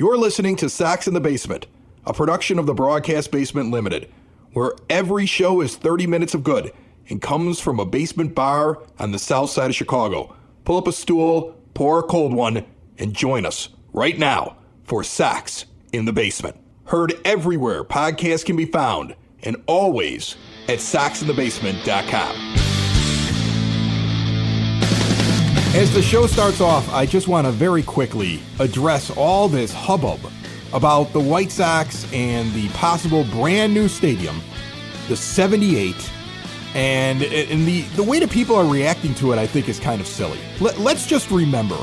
You're listening to Sox in the Basement, a production of the Broadcast Basement Limited, where every show is 30 minutes of good and comes from a basement bar on the south side of Chicago. Pull up a stool, pour a cold one, and join us right now for Sox in the Basement. Heard everywhere podcasts can be found, and always at soxinthebasement.com. As the show starts off, I just want to very quickly address all this hubbub about the White Sox and the possible brand new stadium, the 78, and the way that people are reacting to it, I think, is kind of silly. Let's just remember,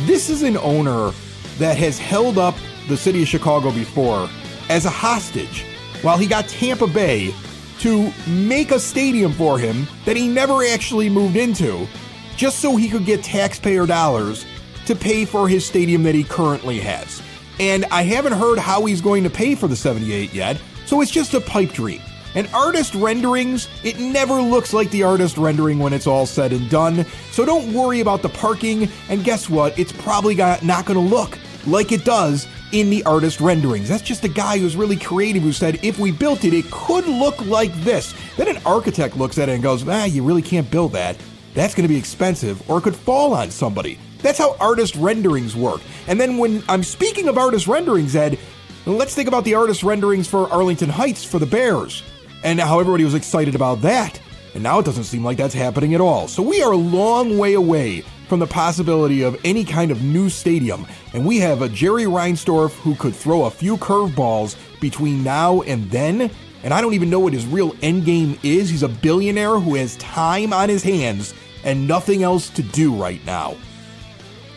this is an owner that has held up the city of Chicago before as a hostage while he got Tampa Bay to make a stadium for him that he never actually moved into, just so he could get taxpayer dollars to pay for his stadium that he currently has. And I haven't heard how he's going to pay for the 78 yet, so it's just a pipe dream. And artist renderings, it never looks like the artist rendering when it's all said and done, so don't worry about the parking, and guess what? It's probably not going to look like it does in the artist renderings. That's just a guy who's really creative who said, if we built it, it could look like this. Then an architect looks at it and goes, you really can't build that. That's going to be expensive, or it could fall on somebody. That's how artist renderings work. And then when I'm speaking of artist renderings, Ed, let's think about the artist renderings for Arlington Heights for the Bears, and how everybody was excited about that. And now it doesn't seem like that's happening at all. So we are a long way away from the possibility of any kind of new stadium. And we have a Jerry Reinsdorf who could throw a few curveballs between now and then. And I don't even know what his real end game is. He's a billionaire who has time on his hands and nothing else to do right now.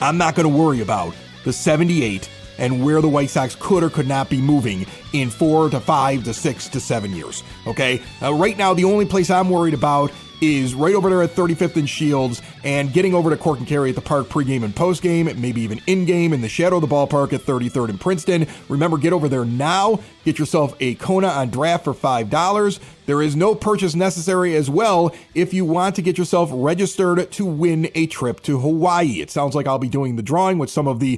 I'm not going to worry about the 78 and where the White Sox could or could not be moving in 4 to 5 to 6 to 7 years, okay? Right now, the only place I'm worried about is right over there at 35th and Shields and getting over to Cork and Carry at the park pregame and postgame, maybe even in-game in the shadow of the ballpark at 33rd and Princeton. Remember, get over there now. Get yourself a Kona on draft for $5. There is no purchase necessary as well if you want to get yourself registered to win a trip to Hawaii. It sounds like I'll be doing the drawing with some of the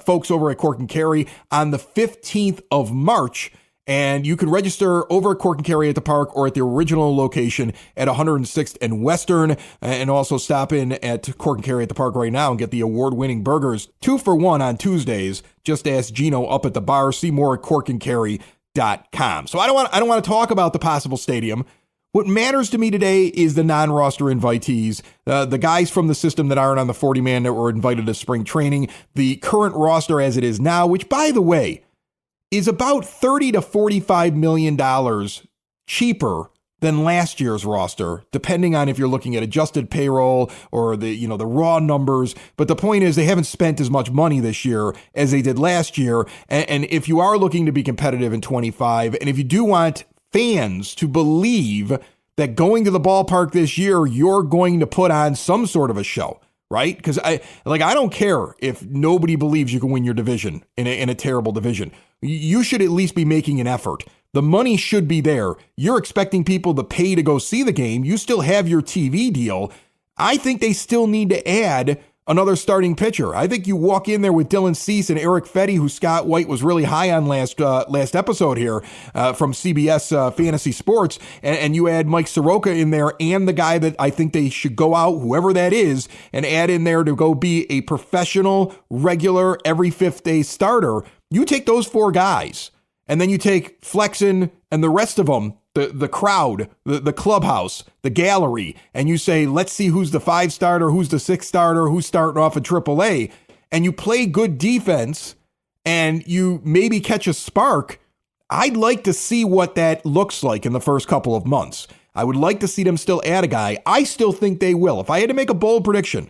folks over at Cork and Carry on the 15th of March. And you can register over at Cork and Carry at the park or at the original location at 106th and Western, and also stop in at Cork and Carry at the park right now and get the award-winning burgers 2 for $1 on Tuesdays. Just ask Gino up at the bar. See more at corkandcarry.com. So I don't want to talk about the possible stadium. What matters to me today is the non-roster invitees, the guys from the system that aren't on the 40-man that were invited to spring training, the current roster as it is now, which, by the way, is about $30 to $45 million cheaper than last year's roster, depending on if you're looking at adjusted payroll or the raw numbers. But the point is they haven't spent as much money this year as they did last year. And if you are looking to be competitive in 25, and if you do want fans to believe that going to the ballpark this year, you're going to put on some sort of a show, right? Because I don't care if nobody believes you can win your division in a terrible division. You should at least be making an effort. The money should be there. You're expecting people to pay to go see the game. You still have your TV deal. I think they still need to add another starting pitcher. I think you walk in there with Dylan Cease and Eric Fetty, who Scott White was really high on last episode here from CBS Fantasy Sports, and you add Mike Soroka in there and the guy that I think they should go out, whoever that is, and add in there to go be a professional, regular, every fifth day starter. You take those 4 guys, and then you take Flexen and the rest of them, the crowd, the clubhouse, the gallery, and you say, let's see who's the 5 starter, who's the 6 starter, who's starting off at AAA, and you play good defense, and you maybe catch a spark. I'd like to see what that looks like in the first couple of months. I would like to see them still add a guy. I still think they will. If I had to make a bold prediction,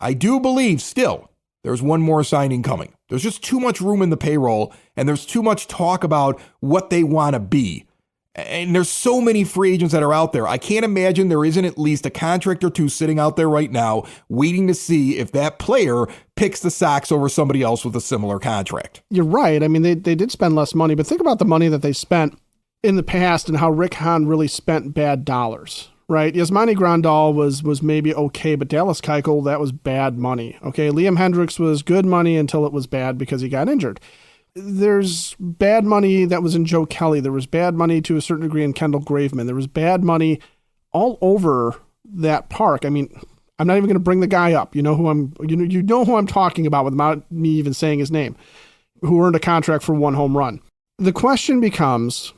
I do believe still there's one more signing coming. There's just too much room in the payroll, and there's too much talk about what they want to be. And there's so many free agents that are out there. I can't imagine there isn't at least a contract or 2 sitting out there right now waiting to see if that player picks the Sox over somebody else with a similar contract. You're right. I mean, they did spend less money, but think about the money that they spent in the past and how Rick Hahn really spent bad dollars, right? Yasmani Grandal was maybe okay, but Dallas Keuchel, that was bad money. Okay, Liam Hendricks was good money until it was bad because he got injured. There's bad money that was in Joe Kelly. There was bad money to a certain degree in Kendall Graveman. There was bad money all over that park. I mean, I'm not even going to bring the guy up. You know who I'm talking about without me even saying his name, who earned a contract for one home run. The question becomes,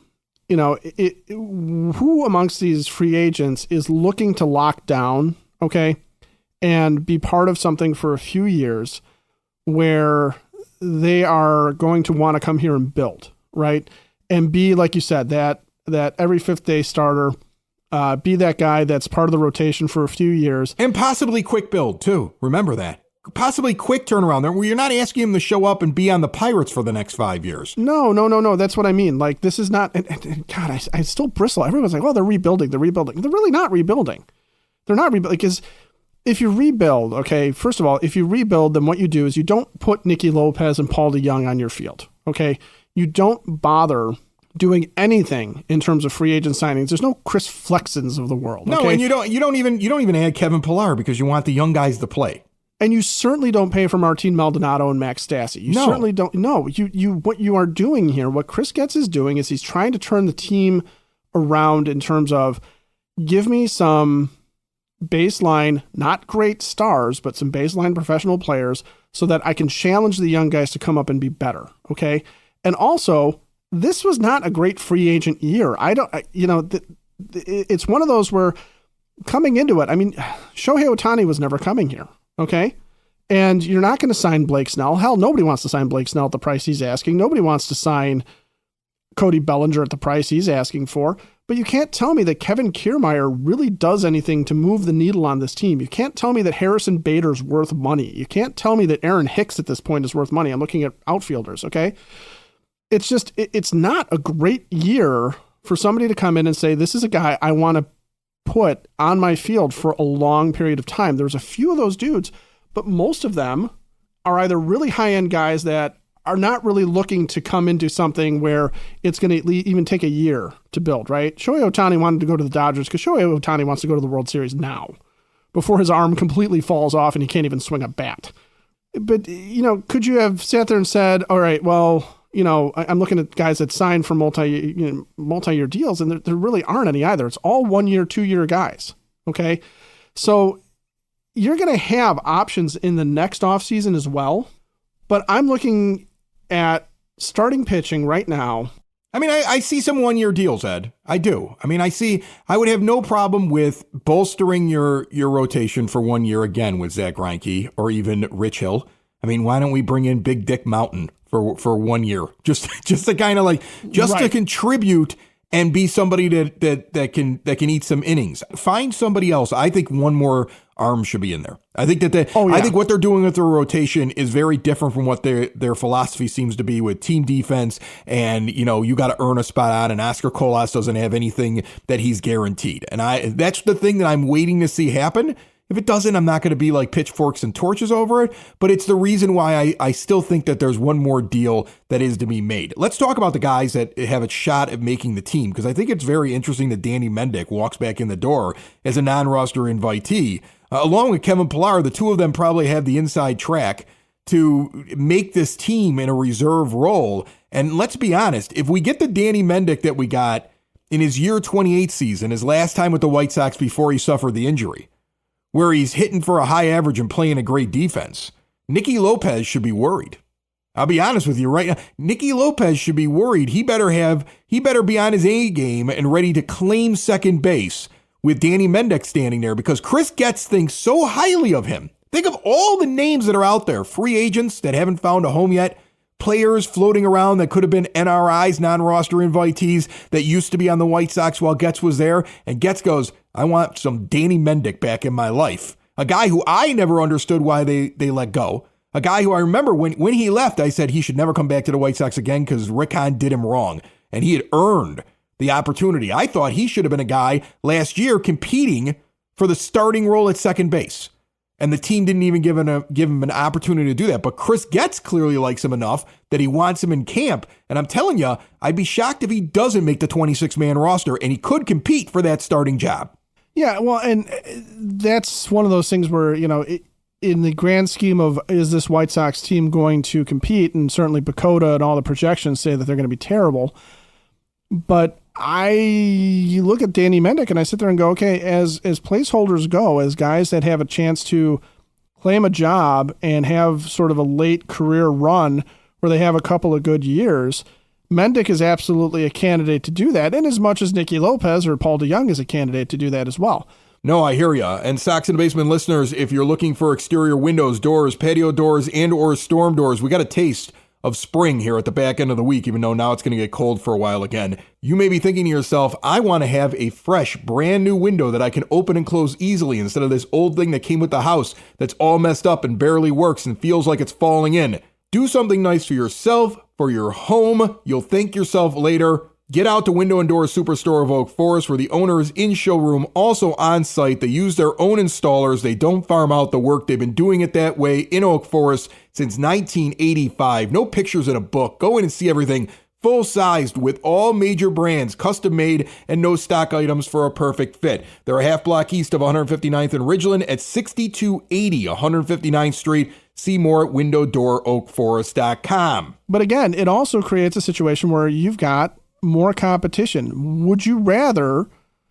who amongst these free agents is looking to lock down, okay, and be part of something for a few years where they are going to want to come here and build, right? And be, like you said, that every fifth day starter, be that guy that's part of the rotation for a few years. And possibly quick build, too. Remember that. Possibly quick turnaround there where you're not asking him to show up and be on the Pirates for the next 5 years. No. That's what I mean. Like, this is not, and God, I still bristle. Everyone's like, oh, they're rebuilding. They're really not rebuilding. They're not rebuilding because if you rebuild, okay, first of all, if you rebuild, then what you do is you don't put Nicky Lopez and Paul DeJong on your field, okay? You don't bother doing anything in terms of free agent signings. There's no Chris Flexens of the world. No, okay? And you don't even add Kevin Pillar because you want the young guys to play. And you certainly don't pay for Martin Maldonado and Max Stassi. You certainly don't. No, you what you are doing here, what Chris Getz is doing is he's trying to turn the team around in terms of give me some baseline, not great stars, but some baseline professional players so that I can challenge the young guys to come up and be better. Okay. And also, this was not a great free agent year. It's one of those where coming into it, I mean, Shohei Ohtani was never coming here. Okay. And you're not going to sign Blake Snell. Hell, nobody wants to sign Blake Snell at the price he's asking. Nobody wants to sign Cody Bellinger at the price he's asking for. But you can't tell me that Kevin Kiermaier really does anything to move the needle on this team. You can't tell me that Harrison Bader's worth money. You can't tell me that Aaron Hicks at this point is worth money. I'm looking at outfielders, okay? It's just, it's not a great year for somebody to come in and say, this is a guy I want to put on my field for a long period of time. There's a few of those dudes, but most of them are either really high-end guys that are not really looking to come into something where it's going to even take a year to build, right? Shohei Ohtani wanted to go to the Dodgers because Shohei Ohtani wants to go to the World Series now before his arm completely falls off and he can't even swing a bat. But, could you have sat there and said, all right, well, I'm looking at guys that signed for multi-year deals, and there really aren't any either. It's all 1 year, 2 year guys. Okay. So you're going to have options in the next offseason as well, but I'm looking at starting pitching right now. I mean, I see some 1 year deals, Ed. I do. I mean, I would have no problem with bolstering your rotation for 1 year again with Zach Greinke or even Rich Hill. I mean, why don't we bring in Big Dick Mountain for 1 year? Just to kind of to contribute and be somebody that can eat some innings. Find somebody else. I think one more arm should be in there. I think I think what they're doing with their rotation is very different from what their philosophy seems to be with team defense. And you got to earn a spot on. And Oscar Colas doesn't have anything that he's guaranteed. And that's the thing that I'm waiting to see happen. If it doesn't, I'm not going to be like pitchforks and torches over it, but it's the reason why I still think that there's one more deal that is to be made. Let's talk about the guys that have a shot at making the team, because I think it's very interesting that Danny Mendick walks back in the door as a non-roster invitee. Along with Kevin Pillar, the two of them probably have the inside track to make this team in a reserve role. And let's be honest, if we get the Danny Mendick that we got in his year 28 season, his last time with the White Sox before he suffered the injury, where he's hitting for a high average and playing a great defense, Nicky Lopez should be worried. I'll be honest with you right now. Nicky Lopez should be worried. He better be on his A game and ready to claim second base with Danny Mendick standing there, because Chris Getz thinks so highly of him. Think of all the names that are out there, free agents that haven't found a home yet, players floating around that could have been NRIs, non-roster invitees that used to be on the White Sox while Getz was there. And Getz goes, I want some Danny Mendick back in my life. A guy who I never understood why they let go. A guy who I remember when he left, I said he should never come back to the White Sox again because Rick Hahn did him wrong. And he had earned the opportunity. I thought he should have been a guy last year competing for the starting role at second base. And the team didn't even give him an opportunity to do that. But Chris Getz clearly likes him enough that he wants him in camp. And I'm telling you, I'd be shocked if he doesn't make the 26-man roster, and he could compete for that starting job. Yeah, well, and that's one of those things where, in the grand scheme of is this White Sox team going to compete, and certainly Bakota and all the projections say that they're going to be terrible. But you look at Danny Mendick and I sit there and go, okay, as placeholders go, as guys that have a chance to claim a job and have sort of a late career run where they have a couple of good years, Mendick is absolutely a candidate to do that, in as much as Nicky Lopez or Paul DeJong is a candidate to do that as well. No, I hear ya. And Sox in the Basement listeners, if you're looking for exterior windows, doors, patio doors, and or storm doors, we got a taste of spring here at the back end of the week, even though now it's going to get cold for a while again. You may be thinking to yourself, I want to have a fresh, brand new window that I can open and close easily instead of this old thing that came with the house that's all messed up and barely works and feels like it's falling in. Do something nice for yourself, for your home. You'll thank yourself later. Get out to Window and Door Superstore of Oak Forest, where the owner is in showroom, also on site. They use their own installers. They don't farm out the work. They've been doing it that way in Oak Forest since 1985. No pictures in a book. Go in and see everything full-sized with all major brands, custom-made, and no stock items for a perfect fit. They're a half block east of 159th and Ridgeland at 6280 159th Street. See more at windowdooroakforest.com. But again, it also creates a situation where you've got more competition. Would you rather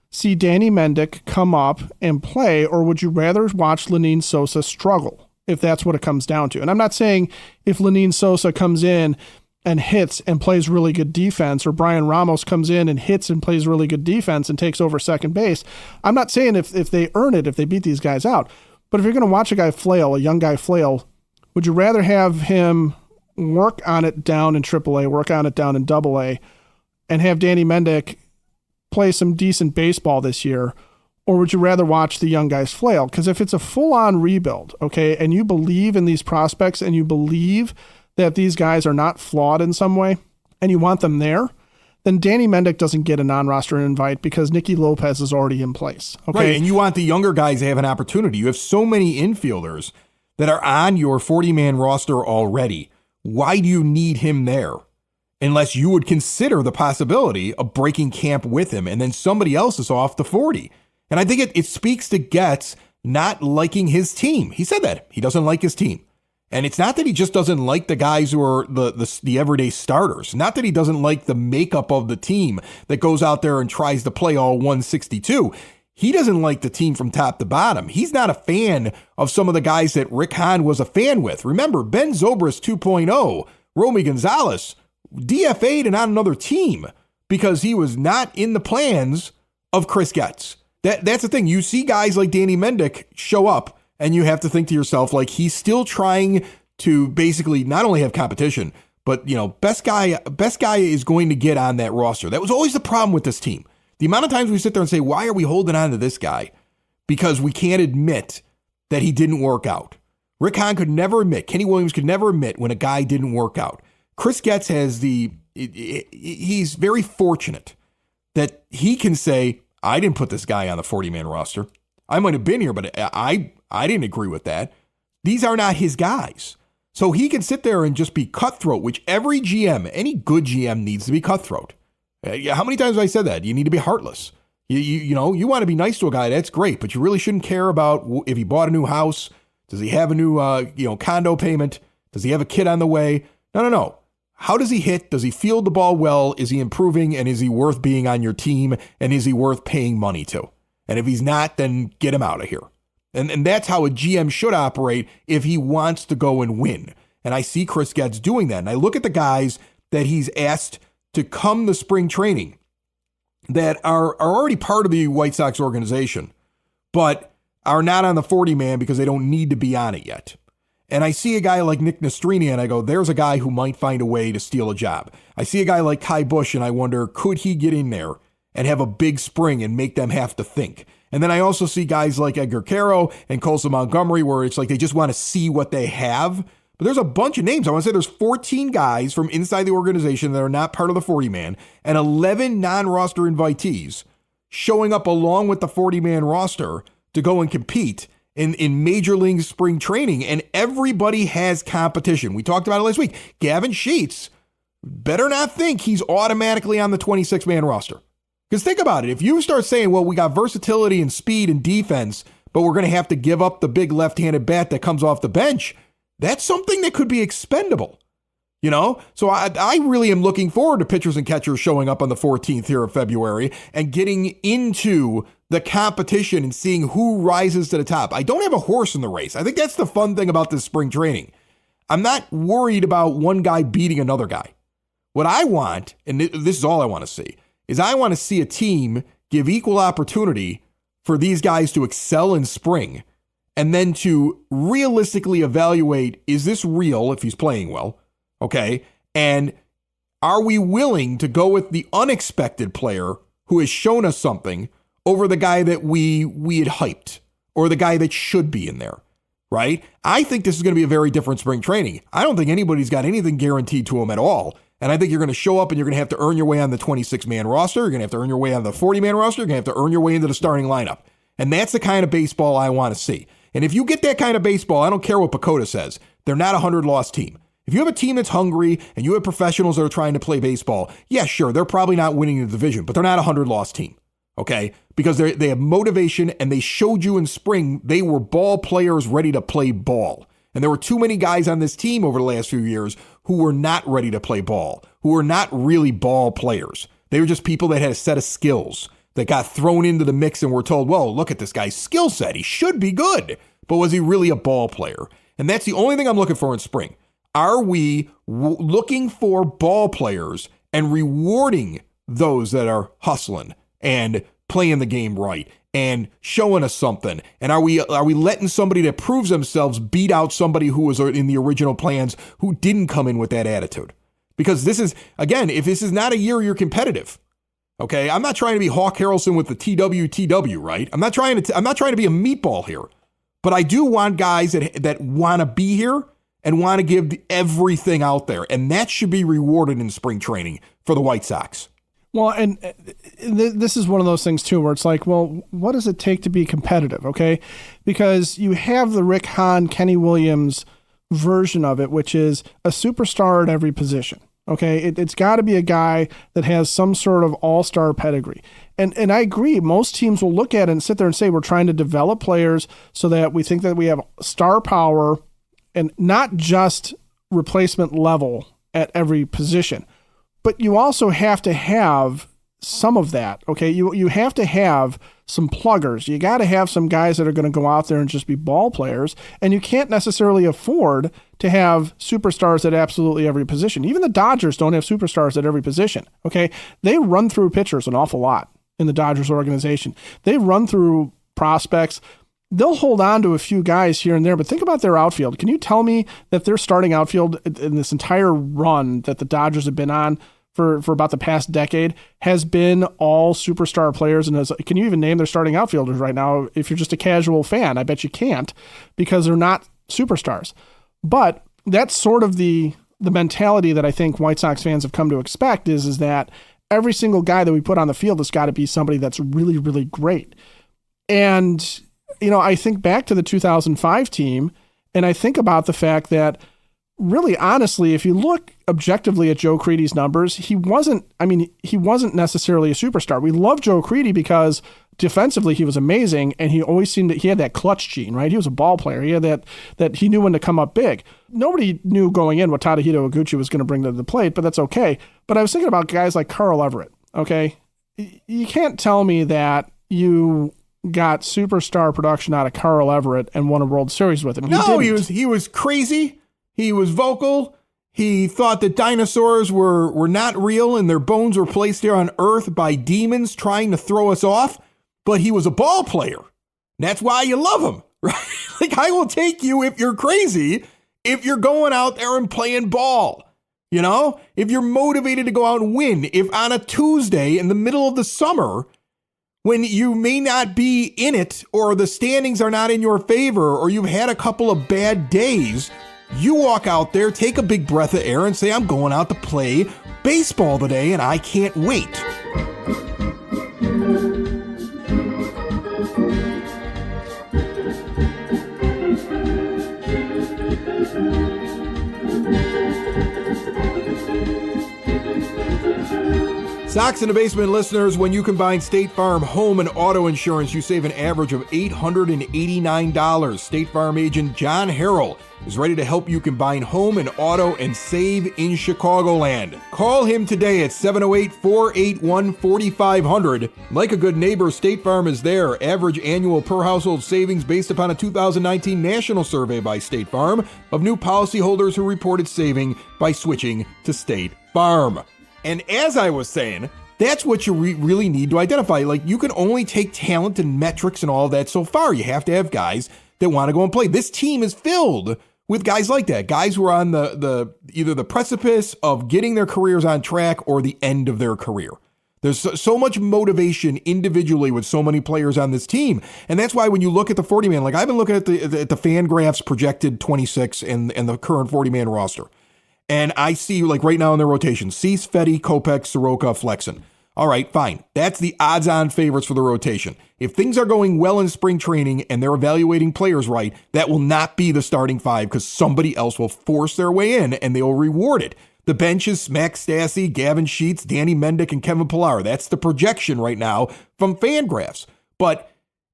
see Danny Mendick come up and play, or would you rather watch Lenyn Sosa struggle, if that's what it comes down to? And I'm not saying if Lenyn Sosa comes in and hits and plays really good defense, or Brian Ramos comes in and hits and plays really good defense and takes over second base. I'm not saying if they earn it, if they beat these guys out. But if you're going to watch a guy flail, a young guy flail, would you rather have him work on it down in AAA, work on it down in AA, and have Danny Mendick play some decent baseball this year? Or would you rather watch the young guys flail? Because if it's a full-on rebuild, okay, and you believe in these prospects and you believe that these guys are not flawed in some way and you want them there, then Danny Mendick doesn't get a non-roster invite because Nicky Lopez is already in place. Okay? Right, and you want the younger guys to have an opportunity. You have so many infielders that are on your 40-man roster already. Why do you need him there? Unless you would consider the possibility of breaking camp with him and then somebody else is off the 40. And I think it speaks to Getz not liking his team. He said that. He doesn't like his team. And it's not that he just doesn't like the guys who are the everyday starters. Not that he doesn't like the makeup of the team that goes out there and tries to play all 162. He doesn't like the team from top to bottom. He's not a fan of some of the guys that Rick Hahn was a fan with. Remember, Ben Zobrist 2.0, Romy Gonzalez, DFA'd and on another team because he was not in the plans of Chris Getz. That's the thing. You see guys like Danny Mendick show up, and you have to think to yourself, like, he's still trying to basically not only have competition, but, best guy is going to get on that roster. That was always the problem with this team. The amount of times we sit there and say, why are we holding on to this guy? Because we can't admit that he didn't work out. Rick Hahn could never admit, Kenny Williams could never admit when a guy didn't work out. Chris Getz he's very fortunate that he can say, I didn't put this guy on the 40-man roster. I might have been here, but I didn't agree with that. These are not his guys. So he can sit there and just be cutthroat, which every GM, any good GM needs to be cutthroat. How many times have I said that? You need to be heartless. You want to be nice to a guy, that's great, but you really shouldn't care about if he bought a new house. Does he have a new condo payment? Does he have a kid on the way? No. How does he hit? Does he field the ball well? Is he improving? And is he worth being on your team? And is he worth paying money to? And if he's not, then get him out of here. And that's how a GM should operate if he wants to go and win. And I see Chris Getz doing that. And I look at the guys that he's asked to come to spring training that are already part of the White Sox organization, but are not on the 40-man because they don't need to be on it yet. And I see a guy like Nick Nastrini, and I go, there's a guy who might find a way to steal a job. I see a guy like Kai Bush, and I wonder, could he get in there and have a big spring and make them have to think? And then I also see guys like Edgar Caro and Colson Montgomery, where it's like they just want to see what they have. But there's a bunch of names. I want to say there's 14 guys from inside the organization that are not part of the 40-man and 11 non-roster invitees showing up along with the 40-man roster to go and compete in Major League spring training, and everybody has competition. We talked about it last week. Gavin Sheets better not think he's automatically on the 26-man roster, Because think about it. If you start saying, well, we got versatility and speed and defense, but we're going to have to give up the big left-handed bat that comes off the bench, that's something that could be expendable. You know, so I really am looking forward to pitchers and catchers showing up on the 14th here of February and getting into the competition and seeing who rises to the top. I don't have a horse in the race. I think that's the fun thing about this spring training. I'm not worried about one guy beating another guy. What I want, and this is all I want to see, is I want to see a team give equal opportunity for these guys to excel in spring and then to realistically evaluate, is this real if he's playing well? Okay. And are we willing to go with the unexpected player who has shown us something over the guy that we had hyped or the guy that should be in there? Right. I think this is going to be a very different spring training. I don't think anybody's got anything guaranteed to them at all. And I think you're going to show up and you're going to have to earn your way on the 26-man roster. You're going to have to earn your way on the 40-man roster. You're going to have to earn your way into the starting lineup. And that's the kind of baseball I want to see. And if you get that kind of baseball, I don't care what Pacoda says. They're not a 100-loss team. If you have a team that's hungry and you have professionals that are trying to play baseball, yeah, sure, they're probably not winning the division, but they're not a 100-loss team, okay? Because they have motivation, and they showed you in spring they were ball players ready to play ball. And there were too many guys on this team over the last few years who were not ready to play ball, who were not really ball players. They were just people that had a set of skills that got thrown into the mix and were told, well, look at this guy's skill set. He should be good. But was he really a ball player? And that's the only thing I'm looking for in spring. Are we looking for ball players and rewarding those that are hustling and playing the game right and showing us something? And are we letting somebody that proves themselves beat out somebody who was in the original plans who didn't come in with that attitude? Because this is, again, if this is not a year you're competitive, okay? I'm not trying to be Hawk Harrelson with the TWTW, right? I'm not trying to be a meatball here, but I do want guys that want to be here and want to give everything out there. And that should be rewarded in spring training for the White Sox. Well, and this is one of those things, too, where it's like, well, what does it take to be competitive, okay? Because you have the Rick Hahn, Kenny Williams version of it, which is a superstar at every position, okay? It's got to be a guy that has some sort of all-star pedigree. And I agree, most teams will look at it and sit there and say, we're trying to develop players so that we think that we have star power and not just replacement level at every position. But you also have to have some of that, okay? You have to have some pluggers. You got to have some guys that are going to go out there and just be ball players, and you can't necessarily afford to have superstars at absolutely every position. Even the Dodgers don't have superstars at every position, okay? They run through pitchers an awful lot in the Dodgers organization. They run through prospects. They'll hold on to a few guys here and there, but think about their outfield. Can you tell me that their starting outfield in this entire run that the Dodgers have been on for about the past decade has been all superstar players? And can you even name their starting outfielders right now? If you're just a casual fan, I bet you can't, because they're not superstars. But that's sort of the mentality that I think White Sox fans have come to expect is that every single guy that we put on the field has got to be somebody that's really, really great. And you know, I think back to the 2005 team, and I think about the fact that really, honestly, if you look objectively at Joe Creedy's numbers, he wasn't necessarily a superstar. We love Joe Creedy because defensively he was amazing, and he always he had that clutch gene, right? He was a ball player. He had that he knew when to come up big. Nobody knew going in what Tadahito Iguchi was going to bring to the plate, but that's okay. But I was thinking about guys like Carl Everett, okay? You can't tell me that you got superstar production out of Carl Everett and won a World Series with him. He was crazy. He was vocal. He thought that dinosaurs were not real and their bones were placed here on Earth by demons trying to throw us off. But he was a ball player. That's why you love him, right? Like, I will take you if you're crazy, if you're going out there and playing ball. You know, if you're motivated to go out and win, if on a Tuesday in the middle of the summer, when you may not be in it or the standings are not in your favor or you've had a couple of bad days, you walk out there, take a big breath of air and say, I'm going out to play baseball today and I can't wait. Sox in the Basement listeners, when you combine State Farm home and auto insurance, you save an average of $889. State Farm agent John Harrell is ready to help you combine home and auto and save in Chicagoland. Call him today at 708-481-4500. Like a good neighbor, State Farm is there. Average annual per household savings based upon a 2019 national survey by State Farm of new policyholders who reported saving by switching to State Farm. And as I was saying, that's what you really need to identify. Like, you can only take talent and metrics and all that so far. You have to have guys that want to go and play. This team is filled with guys like that, guys who are on the either the precipice of getting their careers on track or the end of their career. There's so much motivation individually with so many players on this team. And that's why when you look at the 40-man, like I've been looking at the Fangraphs projected 26 and the current 40-man roster. And I see, like right now in their rotation, Cease, Fetty, Kopech, Soroka, Flexen. All right, fine. That's the odds-on favorites for the rotation. If things are going well in spring training and they're evaluating players right, that will not be the starting five because somebody else will force their way in and they'll reward it. The bench is Max Stassi, Gavin Sheets, Danny Mendick, and Kevin Pillar. That's the projection right now from Fangraphs. But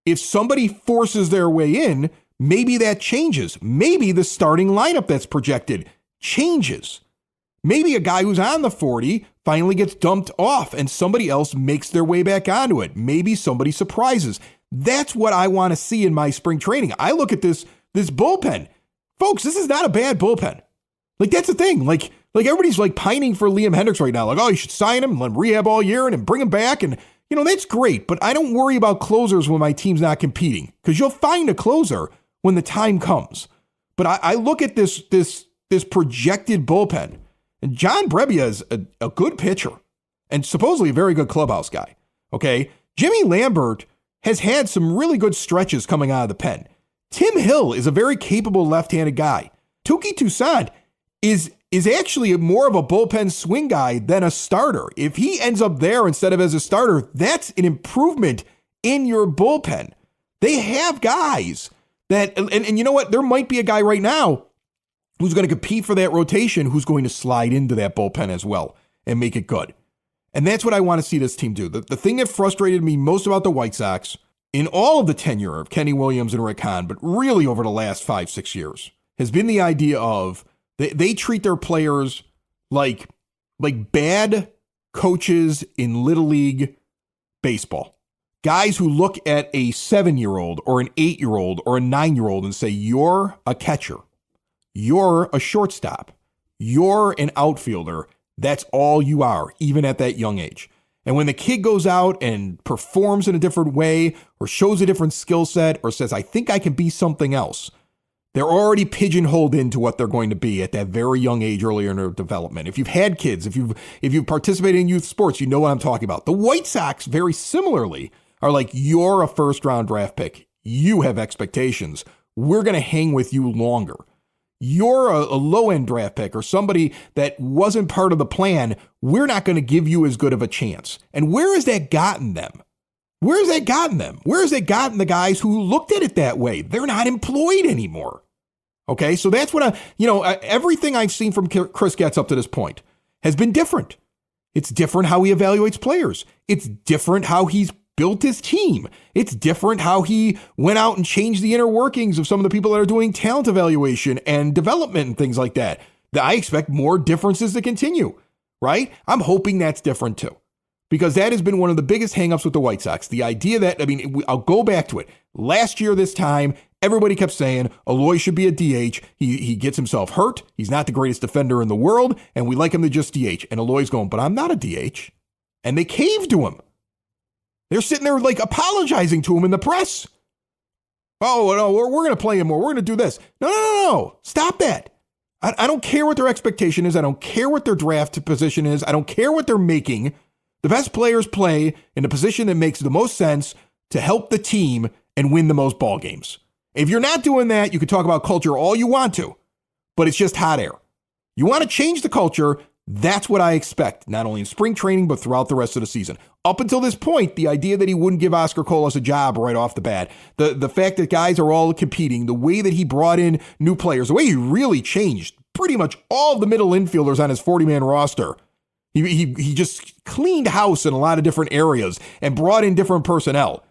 if somebody forces their way in, maybe that changes. Maybe the starting lineup that's projected changes. Maybe a guy who's on the 40 finally gets dumped off and somebody else makes their way back onto it. Maybe somebody surprises. That's what I want to see in my spring training. I look at this bullpen. Folks, this is not a bad bullpen. Like, that's the thing. Like everybody's like pining for Liam Hendricks right now. Like, oh, you should sign him and let him rehab all year and then bring him back. And, you know, that's great. But I don't worry about closers when my team's not competing because you'll find a closer when the time comes. But I look at this projected bullpen, and John Brebbia is a good pitcher and supposedly a very good clubhouse guy. Okay. Jimmy Lambert has had some really good stretches coming out of the pen. Tim Hill is a very capable left-handed guy. Touki Toussaint is actually more of a bullpen swing guy than a starter. If he ends up there instead of as a starter, that's an improvement in your bullpen. They have guys that, and you know what? There might be a guy right now who's going to compete for that rotation, who's going to slide into that bullpen as well and make it good. And that's what I want to see this team do. The thing that frustrated me most about the White Sox in all of the tenure of Kenny Williams and Rick Hahn, but really over the last 5-6 years, has been the idea of they treat their players like bad coaches in Little League baseball. Guys who look at a 7-year-old or an 8-year-old or a 9-year-old and say, you're a catcher. You're a shortstop. You're an outfielder. That's all you are, even at that young age. And when the kid goes out and performs in a different way or shows a different skill set or says, I think I can be something else, they're already pigeonholed into what they're going to be at that very young age earlier in their development. If you've had kids, if you've participated in youth sports, you know what I'm talking about. The White Sox, very similarly, are like, you're a first-round draft pick. You have expectations. We're going to hang with you longer. You're a low-end draft pick or somebody that wasn't part of the plan. We're not going to give you as good of a chance. And where has that gotten them? Where has that gotten them? Where has it gotten the guys who looked at it that way? They're not employed anymore. Okay, so that's what everything I've seen from Chris Getz up to this point has been different. It's different how he evaluates players. It's different how he's built his team. It's different how he went out and changed the inner workings of some of the people that are doing talent evaluation and development and things like that. I expect more differences to continue, right? I'm hoping that's different too, because that has been one of the biggest hangups with the White Sox. The idea that, I'll go back to it. Last year, this time, everybody kept saying Eloy should be a DH. He gets himself hurt. He's not the greatest defender in the world, and we like him to just DH. And Eloy's going, but I'm not a DH. And they caved to him. They're sitting there like apologizing to him in the press. Oh, no, we're going to play him more. We're going to do this. No. Stop that. I don't care what their expectation is. I don't care what their draft position is. I don't care what they're making. The best players play in the position that makes the most sense to help the team and win the most ball games. If you're not doing that, you can talk about culture all you want to, but it's just hot air. You want to change the culture. That's what I expect, not only in spring training, but throughout the rest of the season. Up until this point, the idea that he wouldn't give Oscar Colas a job right off the bat, the fact that guys are all competing, the way that he brought in new players, the way he really changed pretty much all the middle infielders on his 40-man roster. He just cleaned house in a lot of different areas and brought in different personnel.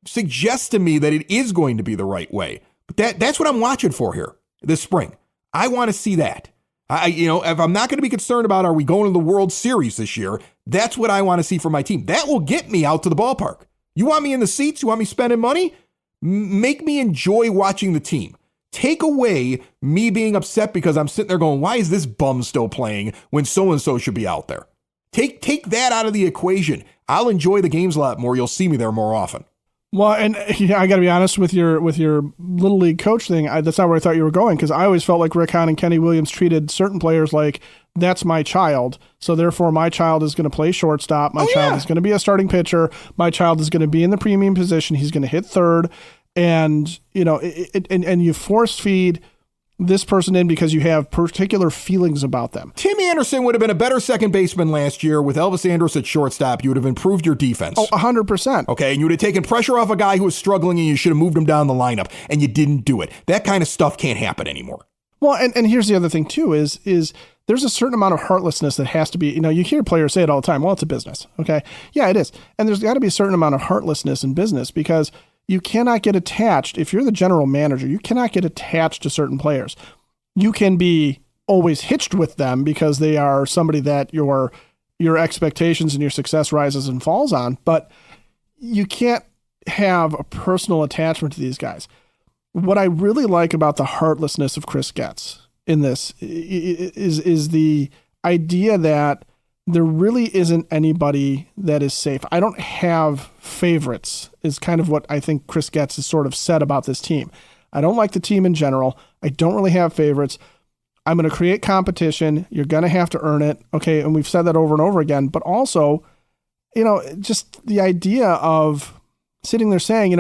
Suggests to me that it is going to be the right way. But that's what I'm watching for here this spring. I want to see that. If I'm not going to be concerned about are we going to the World Series this year, that's what I want to see from my team. That will get me out to the ballpark. You want me in the seats? You want me spending money? Make me enjoy watching the team. Take away me being upset because I'm sitting there going, why is this bum still playing when so-and-so should be out there? Take that out of the equation. I'll enjoy the games a lot more. You'll see me there more often. Well, and I got to be honest with your little league coach thing. That's not where I thought you were going, because I always felt like Rick Hahn and Kenny Williams treated certain players like that's my child. So therefore, my child is going to play shortstop. My child is going to be a starting pitcher. My child is going to be in the premium position. He's going to hit third, and and you force feed this person in because you have particular feelings about them. Tim Anderson would have been a better second baseman last year with Elvis Andrus at shortstop. You would have improved your defense. Oh, 100%. Okay, and you would have taken pressure off a guy who was struggling and you should have moved him down the lineup, and you didn't do it. That kind of stuff can't happen anymore. Well, and here's the other thing too is there's a certain amount of heartlessness that has to be, you hear players say it all the time, well, it's a business. Okay. Yeah, it is. And there's got to be a certain amount of heartlessness in business because you cannot get attached. If you're the general manager, you cannot get attached to certain players. You can be always hitched with them because they are somebody that your expectations and your success rises and falls on, but you can't have a personal attachment to these guys. What I really like about the heartlessness of Chris Getz in this is the idea that there really isn't anybody that is safe. I don't have favorites is kind of what I think Chris Getz has sort of said about this team. I don't like the team in general. I don't really have favorites. I'm going to create competition. You're going to have to earn it. Okay. And we've said that over and over again, but also, just the idea of sitting there saying,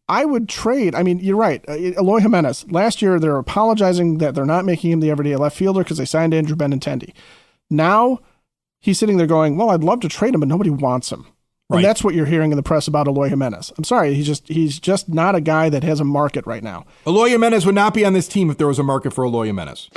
I would trade. I mean, you're right. Eloy Jimenez, last year, they're apologizing that they're not making him the everyday left fielder because they signed Andrew Benintendi. Now he's sitting there going, well, I'd love to trade him, but nobody wants him. Right. And that's what you're hearing in the press about Eloy Jimenez. I'm sorry. He's just not a guy that has a market right now. Eloy Jimenez would not be on this team if there was a market for Eloy Jimenez.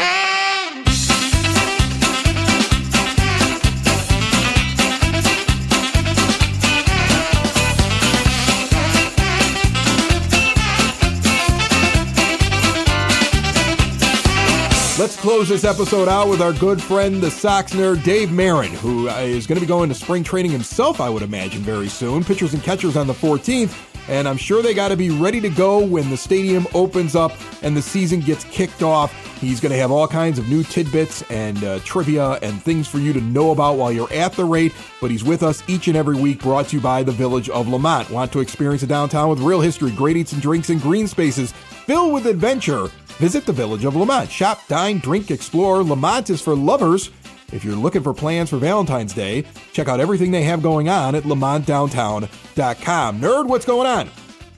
Let's close this episode out with our good friend, the Sox nerd, Dave Marin, who is going to be going to spring training himself, I would imagine, very soon. Pitchers and catchers on the 14th, and I'm sure they got to be ready to go when the stadium opens up and the season gets kicked off. He's going to have all kinds of new tidbits and trivia and things for you to know about while you're at the rate, but he's with us each and every week, brought to you by the Village of Lamont. Want to experience a downtown with real history, great eats and drinks, and green spaces filled with adventure? Visit the Village of Lamont. Shop, dine, drink, explore. Lamont is for lovers. If you're looking for plans for Valentine's Day, check out everything they have going on at lamontdowntown.com. Nerd, what's going on?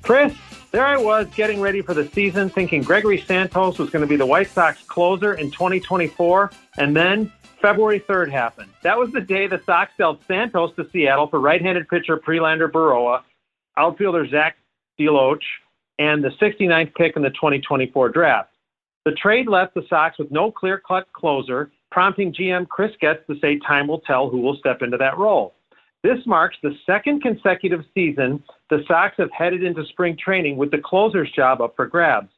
Chris, there I was getting ready for the season, thinking Gregory Santos was going to be the White Sox closer in 2024, and then February 3rd happened. That was the day the Sox dealt Santos to Seattle for right-handed pitcher Prelander Berroa, outfielder Zach DeLoach, and the 69th pick in the 2024 draft. The trade left the Sox with no clear-cut closer, prompting GM Chris Getz to say time will tell who will step into that role. This marks the second consecutive season the Sox have headed into spring training with the closer's job up for grabs.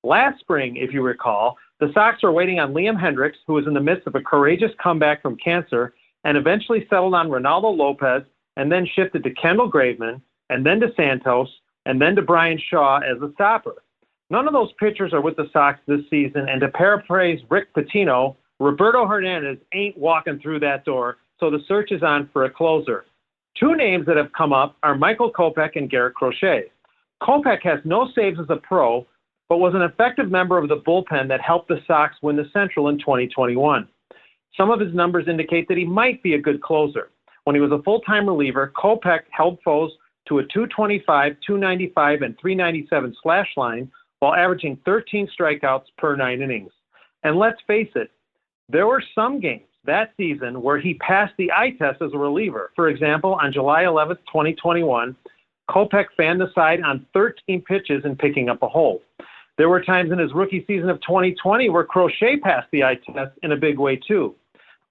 Last spring, if you recall, the Sox were waiting on Liam Hendriks, who was in the midst of a courageous comeback from cancer, and eventually settled on Ronaldo Lopez, and then shifted to Kendall Graveman, and then to Santos, and then to Brian Shaw as a stopper. None of those pitchers are with the Sox this season, and to paraphrase Rick Pitino, Roberto Hernandez ain't walking through that door, so the search is on for a closer. Two names that have come up are Michael Kopech and Garrett Crochet. Kopech has no saves as a pro, but was an effective member of the bullpen that helped the Sox win the Central in 2021. Some of his numbers indicate that he might be a good closer. When he was a full-time reliever, Kopech held foes to a 225, 295, and 397 slash line while averaging 13 strikeouts per 9 innings. And let's face it, there were some games that season where he passed the eye test as a reliever. For example, on July 11th, 2021, Kopech fanned the side on 13 pitches and picking up a hole. There were times in his rookie season of 2020 where Crochet passed the eye test in a big way too.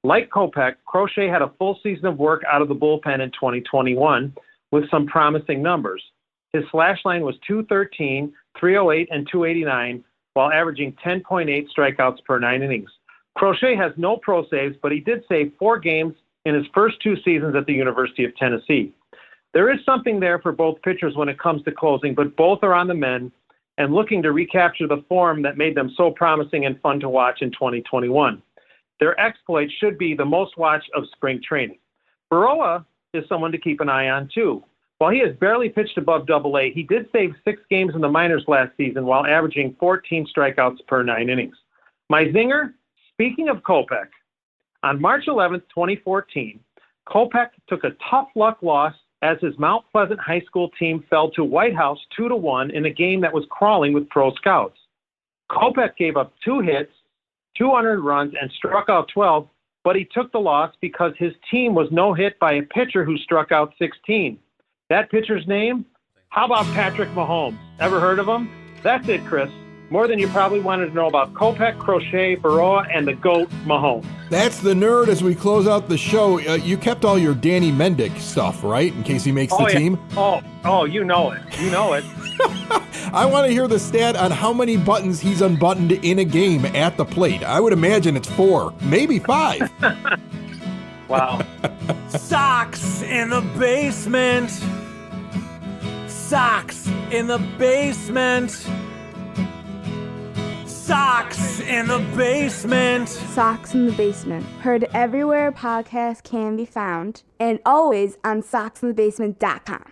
Like Kopech, Crochet had a full season of work out of the bullpen in 2021 with some promising numbers. His slash line was .213, .308, and .289, while averaging 10.8 strikeouts per 9 innings. Crochet has no pro saves, but he did save 4 games in his first 2 seasons at the University of Tennessee. There is something there for both pitchers when it comes to closing, but both are on the mend and looking to recapture the form that made them so promising and fun to watch in 2021. Their exploit should be the most watched of spring training. Baroa is someone to keep an eye on, too. While he has barely pitched above Double-A, he did save 6 games in the minors last season while averaging 14 strikeouts per 9 innings. My zinger, speaking of Kopech, on March 11th, 2014, Kopech took a tough luck loss as his Mount Pleasant High School team fell to White House 2-1 in a game that was crawling with pro scouts. Kopech gave up 2 hits, 200 runs, and struck out 12, but he took the loss because his team was no hit by a pitcher who struck out 16. That pitcher's name? How about Patrick Mahomes? Ever heard of him? That's it, Chris. More than you probably wanted to know about Kopech, Crochet, Baroa, and the GOAT, Mahomes. That's the nerd as we close out the show. You kept all your Danny Mendick stuff, right? In case he makes the team? Oh, you know it. You know it. I want to hear the stat on how many buttons he's unbuttoned in a game at the plate. I would imagine it's 4, maybe 5. Wow. Sox in the basement. Sox in the basement. Sox in the basement. Sox in the Basement. Heard everywhere podcasts can be found and always on soxinthebasement.com.